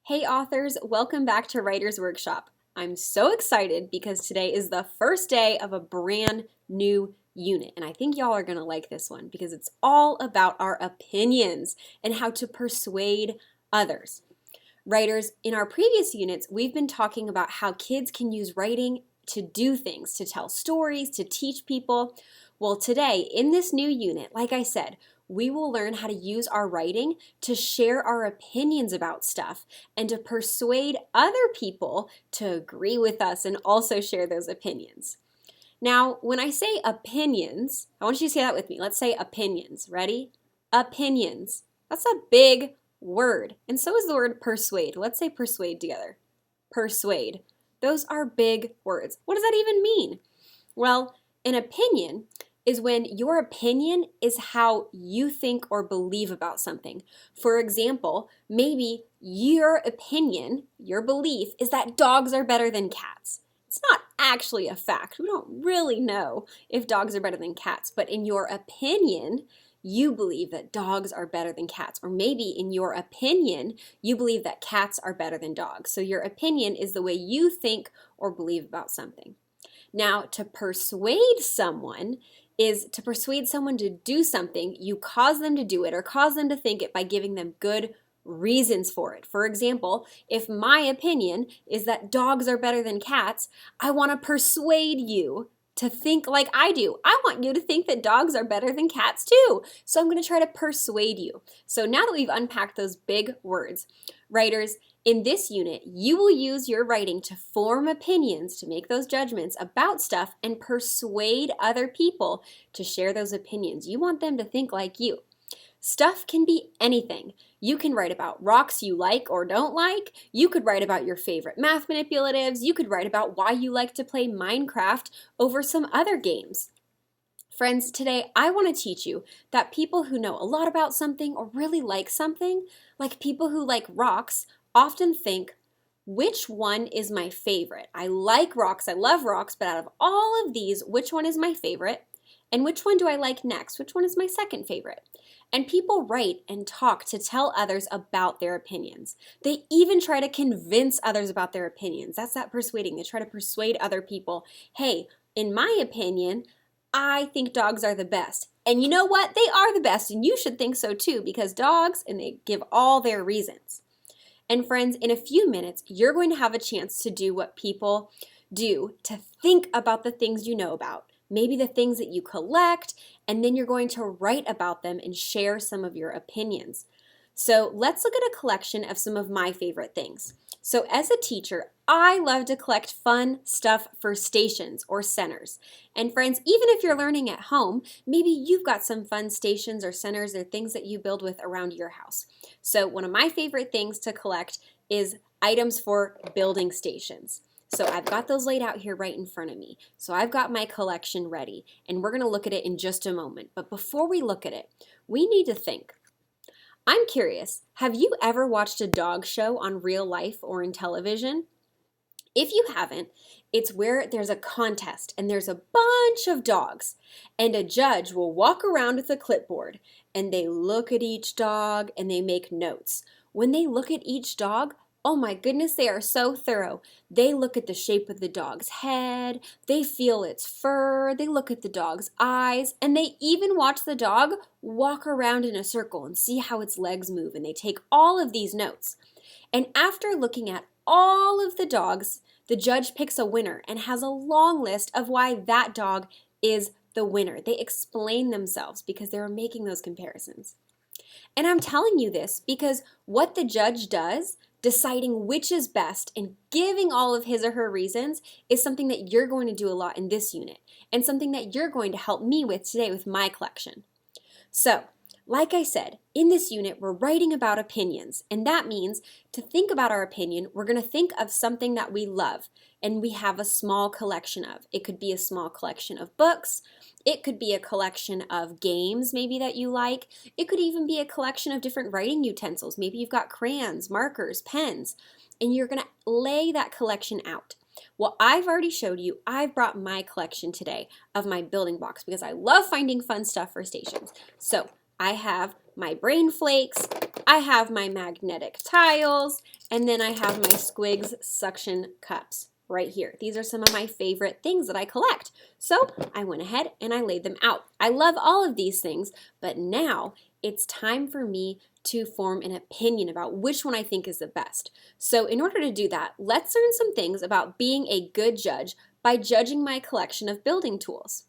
Hey authors, welcome back to Writer's Workshop. I'm so excited because today is the first day of a brand new unit, and I think y'all are going to like this one because it's all about our opinions and how to persuade others. Writers, in our previous units, we've been talking about how kids can use writing to do things, to tell stories, to teach people. Well, today, in this new unit, like I said, we will learn how to use our writing to share our opinions about stuff and to persuade other people to agree with us and also share those opinions. Now, when I say opinions, I want you to say that with me. Let's say opinions. Ready? Opinions. That's a big word. And so is the word persuade. Let's say persuade together. Persuade. Those are big words. What does that even mean? Well, an opinion is when your opinion is how you think or believe about something. For example, maybe your opinion, your belief, is that dogs are better than cats. It's not actually a fact. We don't really know if dogs are better than cats, but in your opinion, you believe that dogs are better than cats. Or maybe in your opinion, you believe that cats are better than dogs. So your opinion is the way you think or believe about something. Now, to persuade someone is to persuade someone to do something. You cause them to do it or cause them to think it by giving them good reasons for it. For example, if my opinion is that dogs are better than cats, I want to persuade you to think like I do. I want you to think that dogs are better than cats too. So I'm going to try to persuade you. So now that we've unpacked those big words, writers, in this unit, you will use your writing to form opinions, to make those judgments about stuff and persuade other people to share those opinions. You want them to think like you. Stuff can be anything. You can write about rocks you like or don't like. You could write about your favorite math manipulatives. You could write about why you like to play Minecraft over some other games. Friends, today I want to teach you that people who know a lot about something or really like something, like people who like rocks, often think, which one is my favorite? I like rocks, I love rocks, but out of all of these, which one is my favorite? And which one do I like next? Which one is my second favorite? And people write and talk to tell others about their opinions. They even try to convince others about their opinions. That's that persuading. They try to persuade other people, hey, in my opinion, I think dogs are the best. And you know what? They are the best, and you should think so too, because dogs, and they give all their reasons. And friends, in a few minutes, you're going to have a chance to do what people do, to think about the things you know about, maybe the things that you collect, and then you're going to write about them and share some of your opinions. So let's look at a collection of some of my favorite things. So as a teacher, I love to collect fun stuff for stations or centers. And friends, even if you're learning at home, maybe you've got some fun stations or centers or things that you build with around your house. So one of my favorite things to collect is items for building stations. So I've got those laid out here right in front of me. So I've got my collection ready, and we're going to look at it in just a moment. But before we look at it, we need to think. I'm curious, have you ever watched a dog show on real life or in television? If you haven't, it's where there's a contest and there's a bunch of dogs, and a judge will walk around with a clipboard and they look at each dog and they make notes. When they look at each dog, oh my goodness, they are so thorough. They look at the shape of the dog's head, they feel its fur, they look at the dog's eyes, and they even watch the dog walk around in a circle and see how its legs move, and they take all of these notes. And after looking at all of the dogs, the judge picks a winner and has a long list of why that dog is the winner. They explain themselves because they're making those comparisons. And I'm telling you this because what the judge does, deciding which is best and giving all of his or her reasons, is something that you're going to do a lot in this unit and something that you're going to help me with today with my collection. So, like I said, in this unit, we're writing about opinions, and that means to think about our opinion, we're going to think of something that we love and we have a small collection of. It could be a small collection of books. It could be a collection of games maybe that you like. It could even be a collection of different writing utensils. Maybe you've got crayons, markers, pens, and you're going to lay that collection out. Well, I've already showed you, I've brought my collection today of my building blocks because I love finding fun stuff for stations. So I have my brain flakes, I have my magnetic tiles, and then I have my Squigs suction cups right here. These are some of my favorite things that I collect. So I went ahead and I laid them out. I love all of these things, but now it's time for me to form an opinion about which one I think is the best. So in order to do that, let's learn some things about being a good judge by judging my collection of building tools.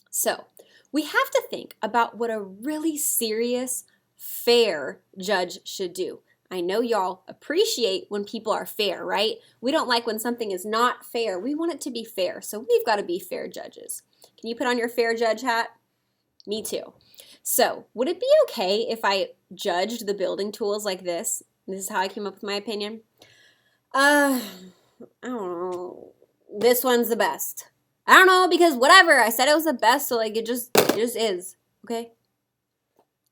So we have to think about what a really serious, fair judge should do. I know y'all appreciate when people are fair, right? We don't like when something is not fair. We want it to be fair, so we've got to be fair judges. Can you put on your fair judge hat? Me too. So would it be okay if I judged the building tools like this? This is how I came up with my opinion. I don't know. This one's the best. I don't know, because whatever. I said it was the best, so like it just is. Okay?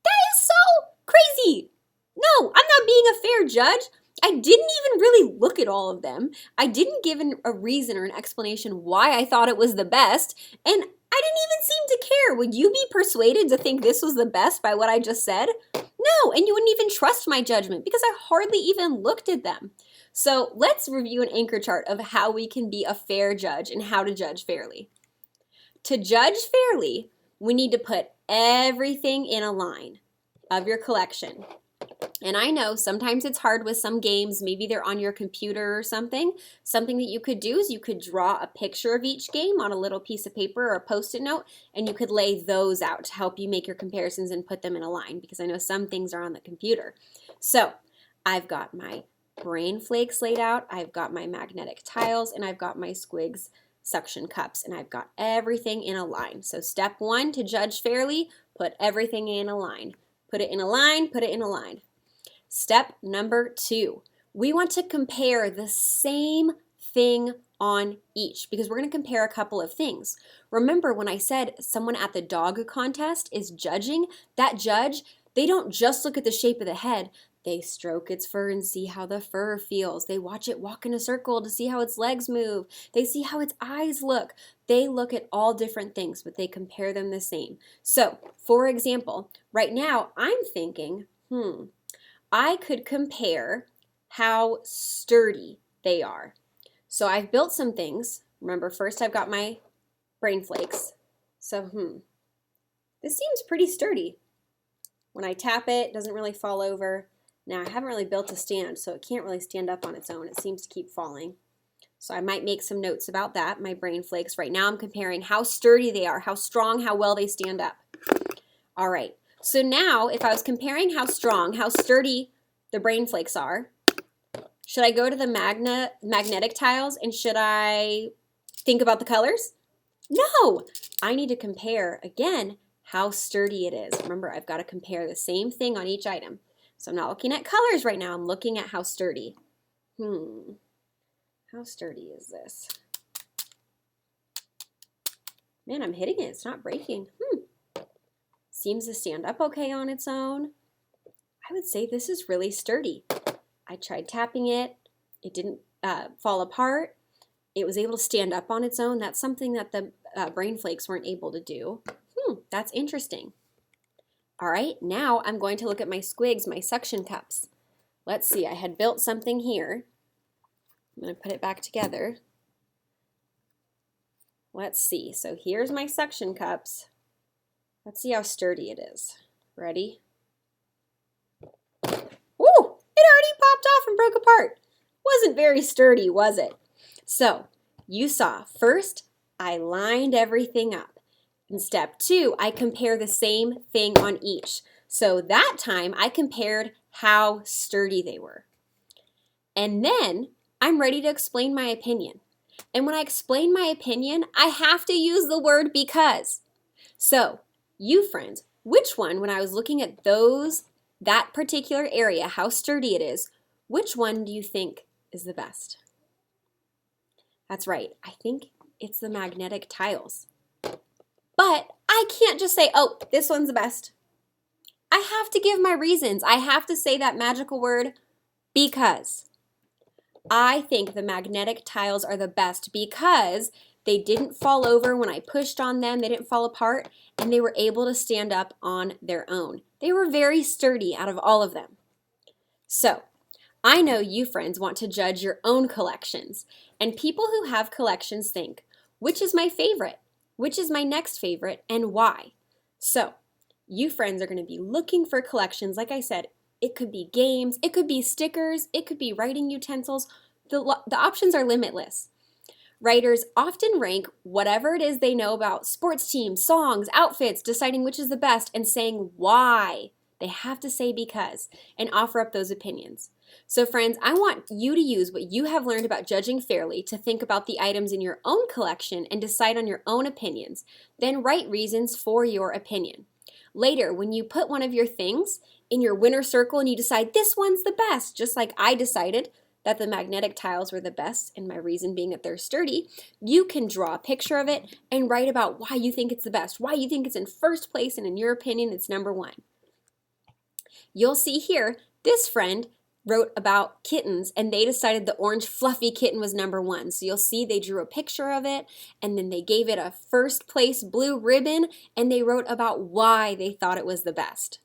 That is so crazy. No, I'm not being a fair judge. I didn't even really look at all of them. I didn't give a reason or an explanation why I thought it was the best, and I didn't even seem to care. Would you be persuaded to think this was the best by what I just said? No, and you wouldn't even trust my judgment because I hardly even looked at them. So let's review an anchor chart of how we can be a fair judge and how to judge fairly. To judge fairly, we need to put everything in a line of your collection. And I know sometimes it's hard with some games, maybe they're on your computer or something. Something that you could do is you could draw a picture of each game on a little piece of paper or a Post-it note, and you could lay those out to help you make your comparisons and put them in a line, because I know some things are on the computer. So I've got my brain flakes laid out, I've got my magnetic tiles, and I've got my Squigs suction cups, and I've got everything in a line. So step one, to judge fairly, put everything in a line. Put it in a line, put it in a line. Step number 2, we want to compare the same thing on each, because we're going to compare a couple of things. Remember when I said someone at the dog contest is judging, that judge, they don't just look at the shape of the head, they stroke its fur and see how the fur feels. They watch it walk in a circle to see how its legs move. They see how its eyes look. They look at all different things, but they compare them the same. So, for example, right now I'm thinking, I could compare how sturdy they are. So I've built some things. Remember, first I've got my brain flakes. So, this seems pretty sturdy. When I tap it, it doesn't really fall over. Now, I haven't really built a stand, so it can't really stand up on its own. It seems to keep falling. So I might make some notes about that, my brain flakes. Right now I'm comparing how sturdy they are, how strong, how well they stand up. All right. So now, if I was comparing how strong, how sturdy the brain flakes are, should I go to the magnetic tiles and should I think about the colors? No, I need to compare, again, how sturdy it is. Remember, I've got to compare the same thing on each item. So I'm not looking at colors right now, I'm looking at how sturdy. How sturdy is this? Man, I'm hitting it, it's not breaking. Seems to stand up okay on its own. I would say this is really sturdy. I tried tapping it. It didn't fall apart. It was able to stand up on its own. That's something that the brain flakes weren't able to do. That's interesting. All right, now I'm going to look at my Squigs, my suction cups. Let's see, I had built something here. I'm going to put it back together. Let's see, so here's my suction cups. Let's see how sturdy it is. Ready? Ooh, it already popped off and broke apart. Wasn't very sturdy, was it? So, you saw, first, I lined everything up. In step 2, I compare the same thing on each. So that time, I compared how sturdy they were. And then, I'm ready to explain my opinion. And when I explain my opinion, I have to use the word because. So, you friends, which one, when I was looking at that particular area, how sturdy it is, which one do you think is the best? That's right, I think it's the magnetic tiles. But I can't just say, oh, this one's the best. I have to give my reasons. I have to say that magical word, because. I think the magnetic tiles are the best because they didn't fall over when I pushed on them, they didn't fall apart, and they were able to stand up on their own. They were very sturdy out of all of them. So, I know you friends want to judge your own collections, and people who have collections think, which is my favorite? Which is my next favorite, and why? So, you friends are going to be looking for collections. Like I said, it could be games, it could be stickers, it could be writing utensils. The options are limitless. Writers often rank whatever it is they know about sports teams, songs, outfits, deciding which is the best, and saying why. They have to say because and offer up those opinions. So friends, I want you to use what you have learned about judging fairly to think about the items in your own collection and decide on your own opinions. Then write reasons for your opinion. Later, when you put one of your things in your winner circle and you decide this one's the best, just like I decided that the magnetic tiles were the best, and my reason being that they're sturdy, you can draw a picture of it and write about why you think it's the best, why you think it's in first place, and in your opinion, it's number one. You'll see here, this friend wrote about kittens, and they decided the orange fluffy kitten was number one. So you'll see they drew a picture of it, and then they gave it a first place blue ribbon, and they wrote about why they thought it was the best.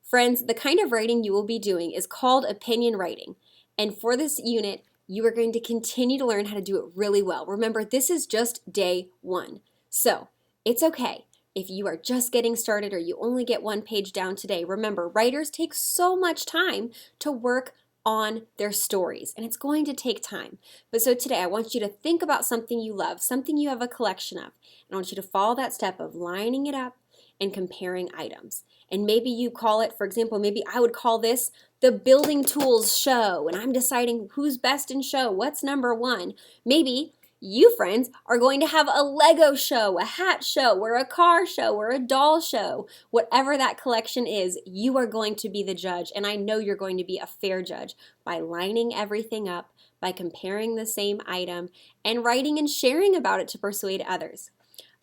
Friends, the kind of writing you will be doing is called opinion writing. And for this unit, you are going to continue to learn how to do it really well. Remember, this is just day one. So it's okay if you are just getting started or you only get one page down today. Remember, writers take so much time to work on their stories, and it's going to take time. But so today, I want you to think about something you love, something you have a collection of, and I want you to follow that step of lining it up and comparing items. And maybe you call it, for example, maybe I would call this the building tools show, and I'm deciding who's best in show, what's number one. Maybe you friends are going to have a Lego show, a hat show, or a car show, or a doll show. Whatever that collection is, you are going to be the judge, and I know you're going to be a fair judge by lining everything up, by comparing the same item, and writing and sharing about it to persuade others.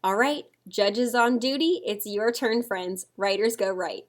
All right, judges on duty, it's your turn, friends. Writers go write.